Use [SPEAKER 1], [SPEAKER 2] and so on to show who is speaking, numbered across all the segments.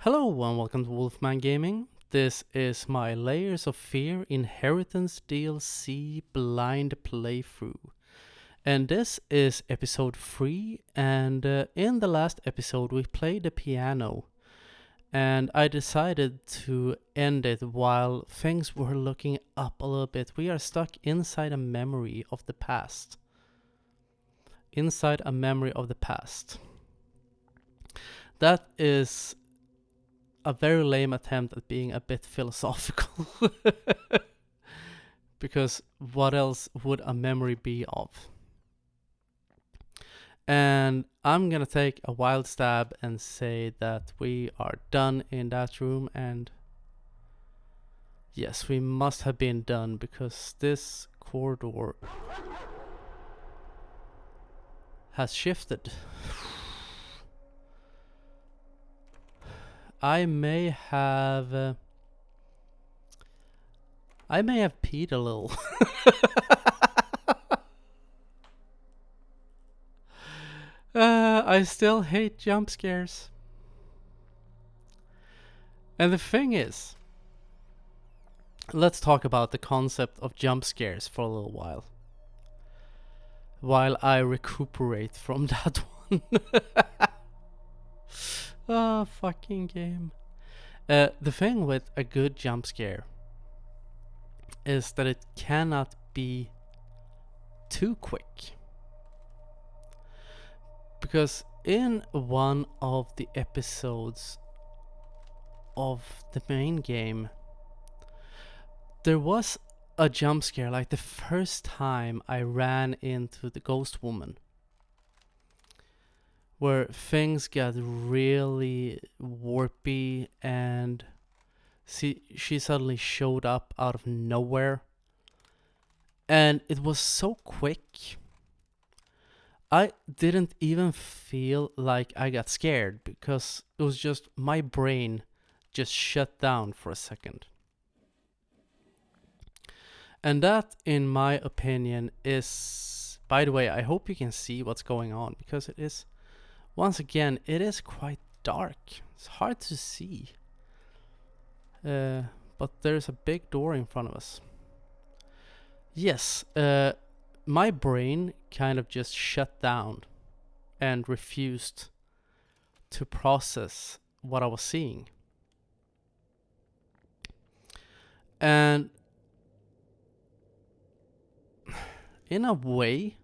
[SPEAKER 1] Hello and welcome to Wolfman Gaming. This is my Layers of Fear Inheritance DLC blind playthrough. And this is episode 3, and in the last episode we played the piano. And I decided to end it while things were looking up a little bit. We are stuck inside a memory of the past. Inside a memory of the past. That is a very lame attempt at being a bit philosophical. Because what else would a memory be of? And I'm gonna take a wild stab and say that we are done in that room, and yes, we must have been done because this corridor has shifted. I may have peed a little. I still hate jump scares. And the thing is, let's talk about the concept of jump scares for a little while I recuperate from that one. Oh, fucking game. The thing with a good jump scare is that it cannot be too quick. Because in one of the episodes of the main game, there was a jump scare, like the first time I ran into the ghost woman, where things got really warpy and she suddenly showed up out of nowhere. And it was so quick. I didn't even feel like I got scared because it was just my brain just shut down for a second. And that, in my opinion, is... By the way, I hope you can see what's going on because it is... Once again, it is quite dark. It's hard to see. But there's a big door in front of us. Yes, my brain kind of just shut down and refused to process what I was seeing. And in a way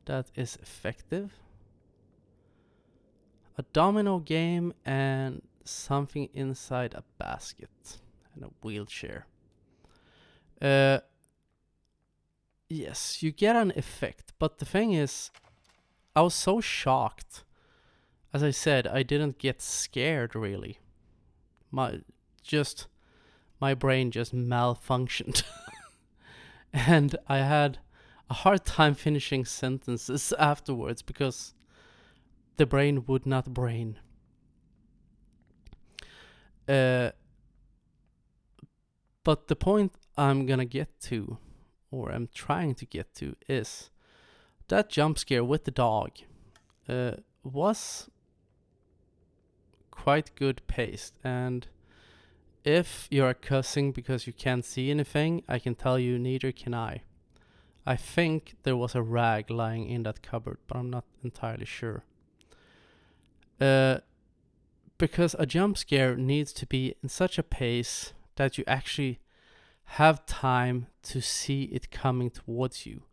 [SPEAKER 1] that is effective, a domino game and something inside a basket and a wheelchair. Yes, you get an effect, but the thing is, I was so shocked. As I said, I didn't get scared really. My brain just malfunctioned. And I had a hard time finishing sentences afterwards because the brain would not brain. But the point I'm gonna get to, or I'm trying to get to, is that jump scare with the dog was quite good paced. And if you're cussing because you can't see anything, I can tell you neither can I. I think there was a rag lying in that cupboard, but I'm not entirely sure. Because a jump scare needs to be in such a pace that you actually have time to see it coming towards you.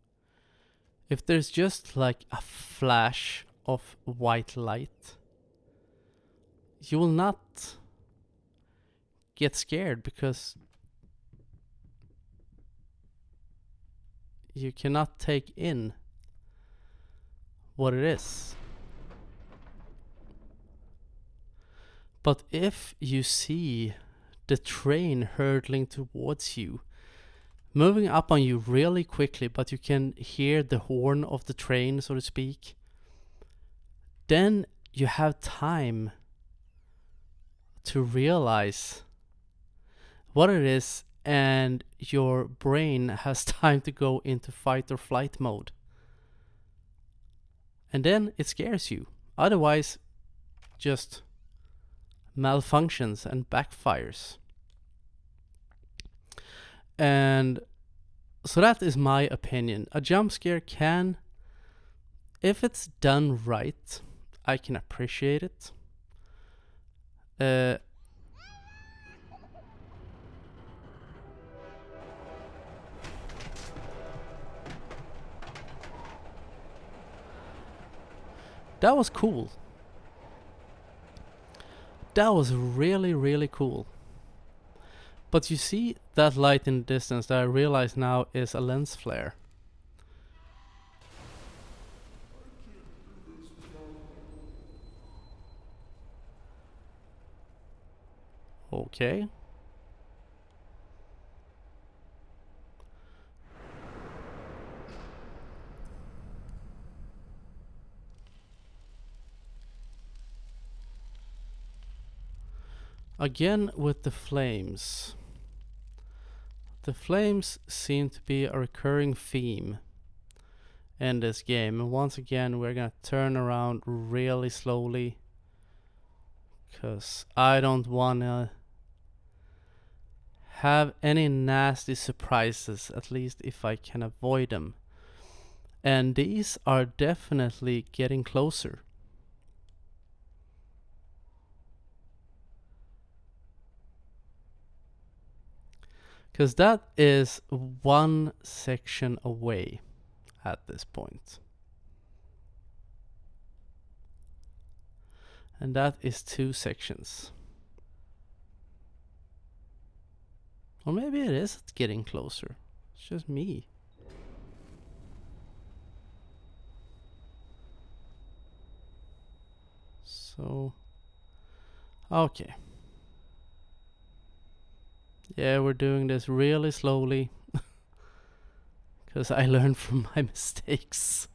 [SPEAKER 1] If there's just like a flash of white light, you will not get scared because you cannot take in what it is. But if you see the train hurtling towards you, moving up on you really quickly, but you can hear the horn of the train, so to speak, then you have time to realize what it is, and your brain has time to go into fight or flight mode. And then it scares you. Otherwise, just malfunctions and backfires. And so that is my opinion. A jump scare can, if it's done right, I can appreciate it. That was cool. That was really, really cool. But you see that light in the distance that I realize now is a lens flare. Okay. Again with the flames. The flames seem to be a recurring theme in this game. And once again, we're gonna turn around really slowly, because I don't wanna have any nasty surprises, at least if I can avoid them. And these are definitely getting closer. Because that is one section away at this point. And that is 2 sections. Or maybe it is getting closer. It's just me. So, okay. Yeah, we're doing this really slowly. Because I learned from my mistakes.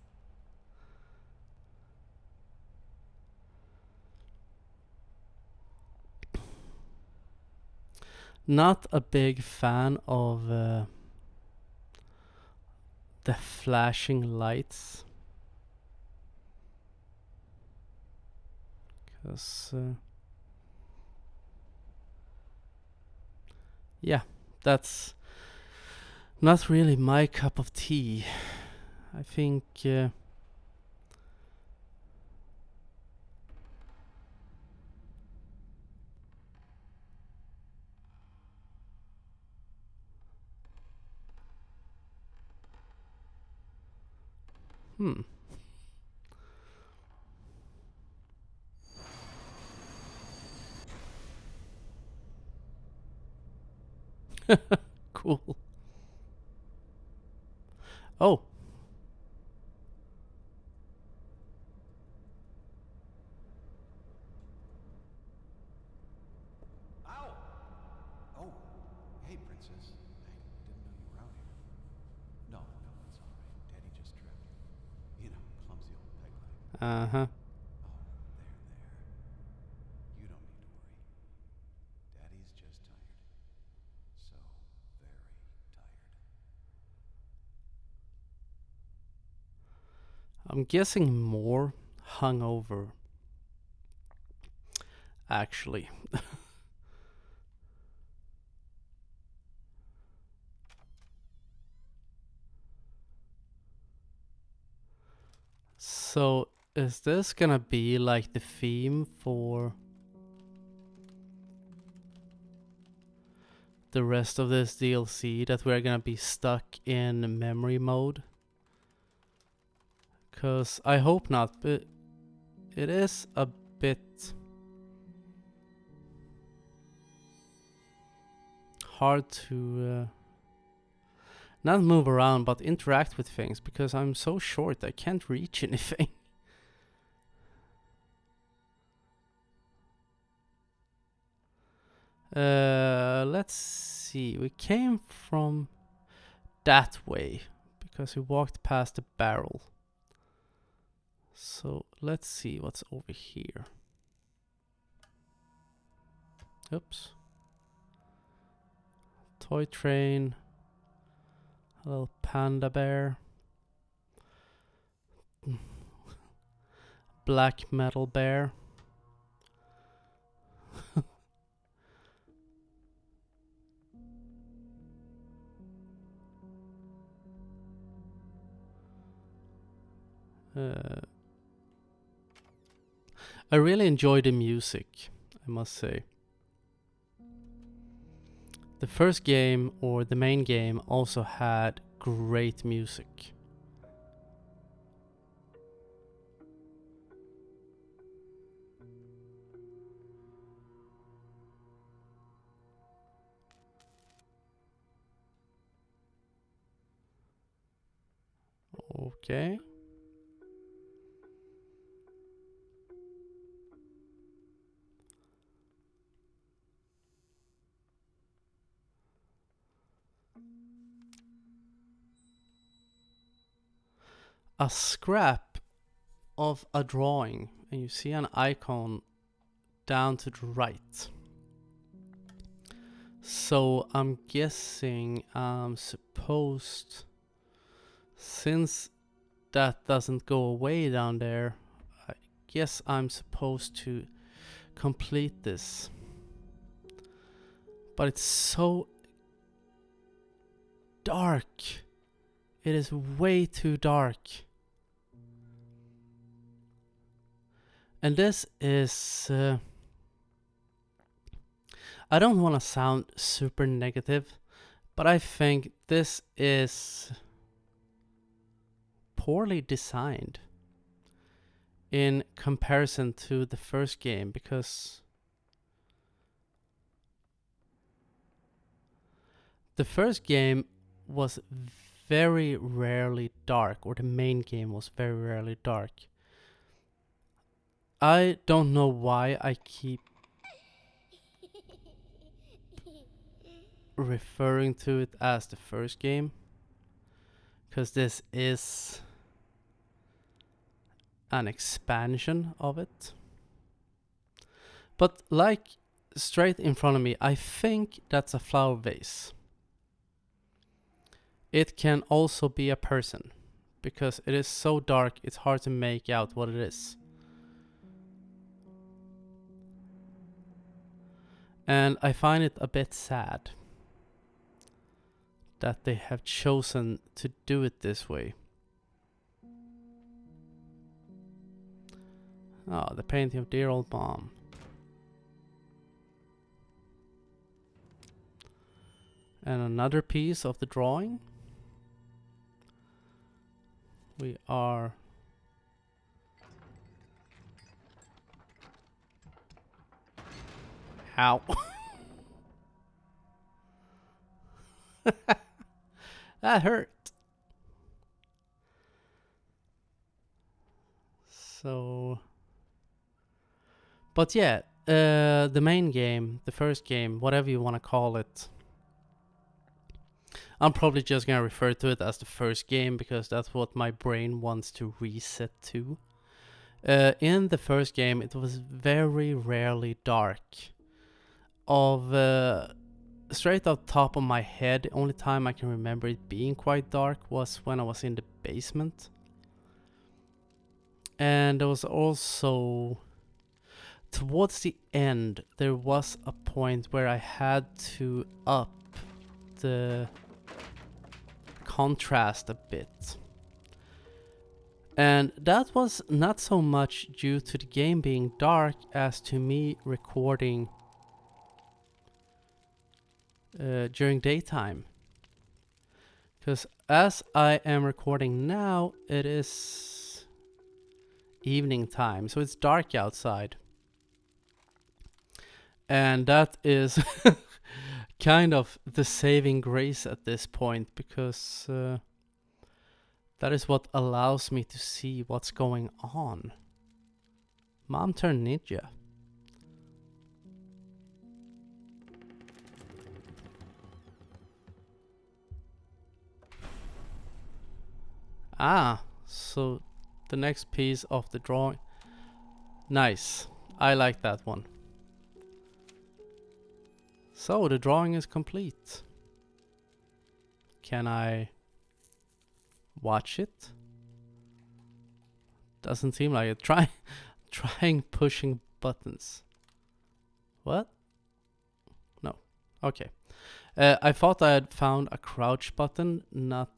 [SPEAKER 1] Not a big fan of the flashing lights. Because, yeah, that's not really my cup of tea. I think... Cool. Oh.
[SPEAKER 2] Ow! Oh, hey, Princess. I didn't know you were out here. No, it's all right. Daddy just tripped. You know, clumsy old peg leg.
[SPEAKER 1] Uh-huh.
[SPEAKER 2] Oh, there. You don't need to worry. Daddy's just tired. So very tired.
[SPEAKER 1] I'm guessing more hungover. Actually. So, is this gonna be like the theme for the rest of this DLC, that we're gonna be stuck in memory mode? Cause I hope not, but it is a bit hard to not move around but interact with things, because I'm so short I can't reach anything. Let's see. We came from that way because we walked past the barrel. So let's see what's over here. Oops. Toy train. A little panda bear. Black metal bear. Uh, I really enjoy the music, I must say. The first game, or the main game, also had great music. Okay. A scrap of a drawing, and you see an icon down to the right. So I'm guessing I'm supposed, since that doesn't go away down there, I guess I'm supposed to complete this. But it's so dark. It is way too dark. And this is... I don't want to sound super negative, but I think this is poorly designed in comparison to the first game, because the first game was very rarely dark, or the main game was very rarely dark. I don't know why I keep referring to it as the first game, because this is an expansion of it. But like straight in front of me, I think that's a flower vase. It can also be a person, because it is so dark it's hard to make out what it is. And I find it a bit sad that they have chosen to do it this way. Ah, the painting of dear old mom. And another piece of the drawing. We are... Ow. That hurt. So... But yeah, the main game, the first game, whatever you want to call it. I'm probably just gonna refer to it as the first game, because that's what my brain wants to reset to. In the first game, it was very rarely dark. Straight off the top of my head, the only time I can remember it being quite dark was when I was in the basement. And there was also... Towards the end, there was a point where I had to up the contrast a bit. And that was not so much due to the game being dark as to me recording during daytime. Because as I am recording now, it is evening time, so it's dark outside. And that is kind of the saving grace at this point, because that is what allows me to see what's going on. Mom turned ninja. Ah, so the next piece of the drawing. Nice. I like that one. So the drawing is complete. Can I watch it? Doesn't seem like it. Trying pushing buttons. What? No. Okay. I thought I had found a crouch button, not...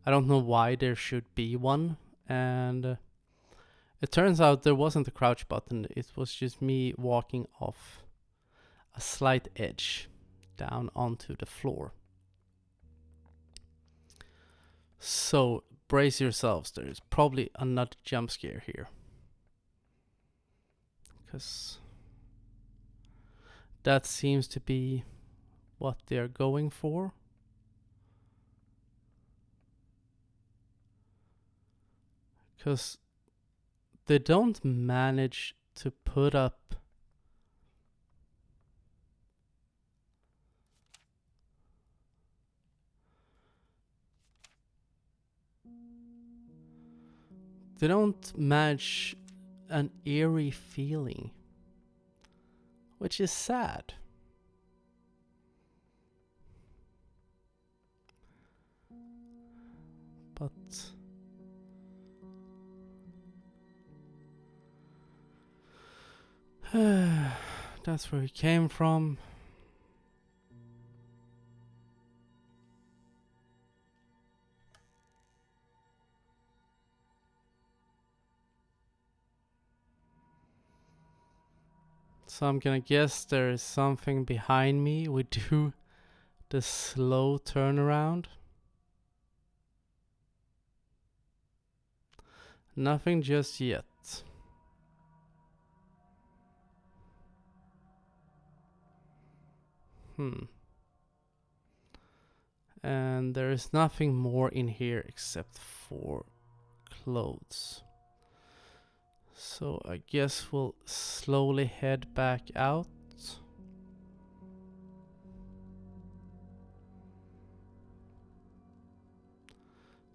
[SPEAKER 1] I don't know why there should be one, and it turns out there wasn't a crouch button, it was just me walking off a slight edge down onto the floor. So brace yourselves, there's probably another jump scare here. Because that seems to be what they're going for. Because they don't manage to put up they don't match an eerie feeling, which is sad. But that's where he came from. So I'm gonna guess there is something behind me. We do the slow turnaround. Nothing just yet. And there is nothing more in here except for clothes. So I guess we'll slowly head back out.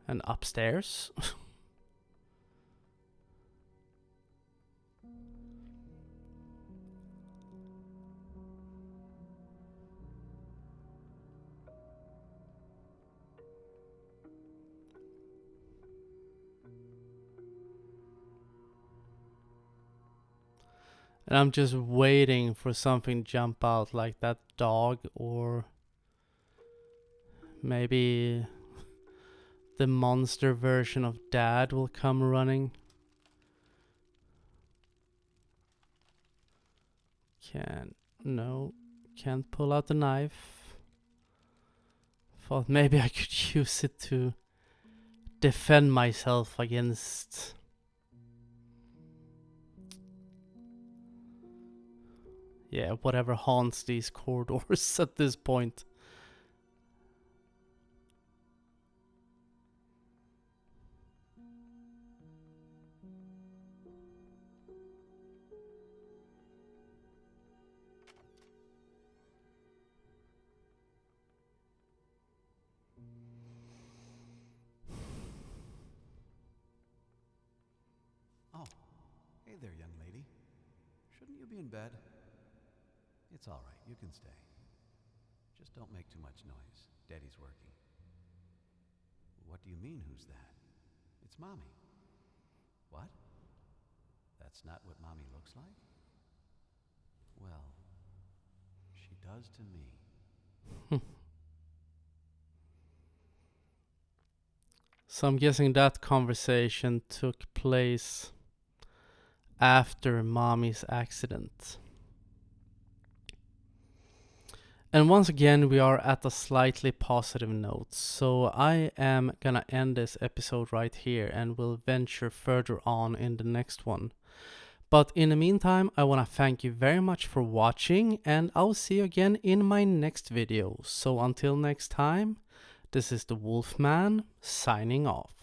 [SPEAKER 1] And upstairs. And I'm just waiting for something to jump out, like that dog, or maybe the monster version of Dad will come running. Can't pull out the knife. Thought maybe I could use it to defend myself against whatever haunts these corridors at this point.
[SPEAKER 2] Oh, hey there, young lady. Shouldn't you be in bed? It's all right, you can stay. Just don't make too much noise. Daddy's working. What do you mean, who's that? It's Mommy. What? That's not what Mommy looks like? Well, she does to me.
[SPEAKER 1] So I'm guessing that conversation took place after Mommy's accident. And once again, we are at a slightly positive note. So I am gonna end this episode right here and we'll venture further on in the next one. But in the meantime, I want to thank you very much for watching, and I'll see you again in my next video. So until next time, this is the Wolfman signing off.